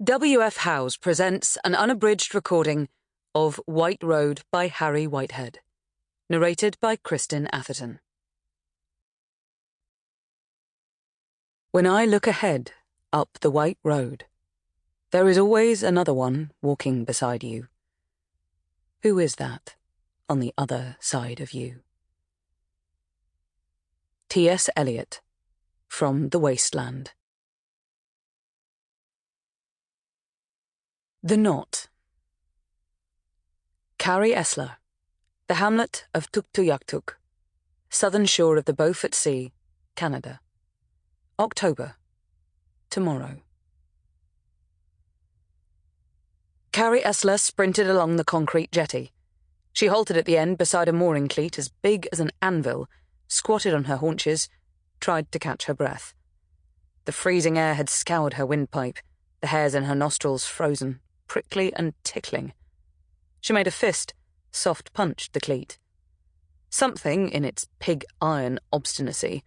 W.F. Howes presents an unabridged recording of White Road by Harry Whitehead, narrated by Kristin Atherton. When I look ahead up the white road, there is always another one walking beside you. Who is that on the other side of you? T.S. Eliot, From the Wasteland. The Knot. Carrie Essler, the hamlet of Tuktoyaktuk, southern shore of the Beaufort Sea, Canada. October. Tomorrow. Carrie Essler sprinted along the concrete jetty. She halted at the end beside a mooring cleat as big as an anvil, squatted on her haunches, tried to catch her breath. The freezing air had scoured her windpipe, the hairs in her nostrils frozen, prickly and tickling. She made a fist, soft-punched the cleat. Something in its pig-iron obstinacy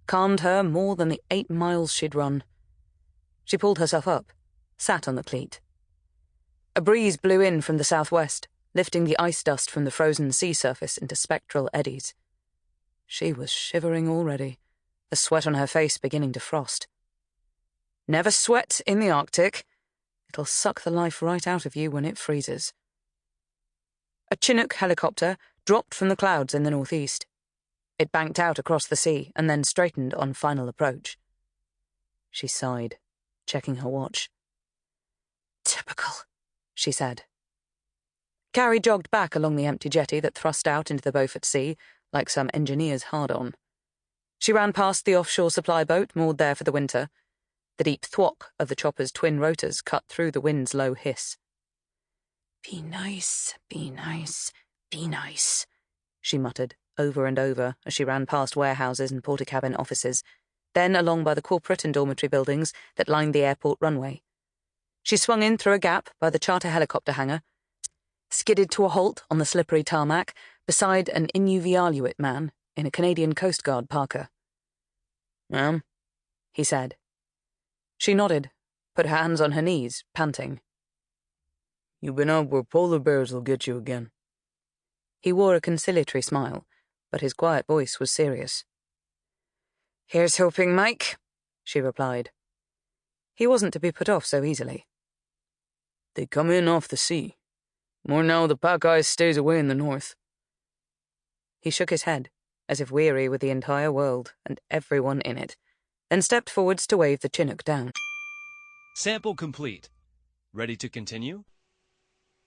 calmed her more than the 8 miles she'd run. She pulled herself up, sat on the cleat. A breeze blew in from the southwest, lifting the ice dust from the frozen sea surface into spectral eddies. She was shivering already, the sweat on her face beginning to frost. Never sweat in the Arctic. It'll suck the life right out of you when it freezes. A Chinook helicopter dropped from the clouds in the northeast. It banked out across the sea and then straightened on final approach. She sighed, checking her watch. Typical, she said. Carrie jogged back along the empty jetty that thrust out into the Beaufort Sea like some engineer's hard-on. She ran past the offshore supply boat moored there for the winter. The deep thwack of the chopper's twin rotors cut through the wind's low hiss. Be nice, be nice, be nice, she muttered over and over as she ran past warehouses and porter-cabin offices, then along by the corporate and dormitory buildings that lined the airport runway. She swung in through a gap by the charter helicopter hangar, skidded to a halt on the slippery tarmac beside an Inuvialuit man in a Canadian Coast Guard parka. Ma'am, he said. She nodded, put her hands on her knees, panting. You've been out where polar bears will get you again. He wore a conciliatory smile, but his quiet voice was serious. Here's hoping, Mike, she replied. He wasn't to be put off so easily. They come in off the sea. More now the pack ice stays away in the north. He shook his head, as if weary with the entire world and everyone in it, then stepped forwards to wave the Chinook down. Sample complete. Ready to continue?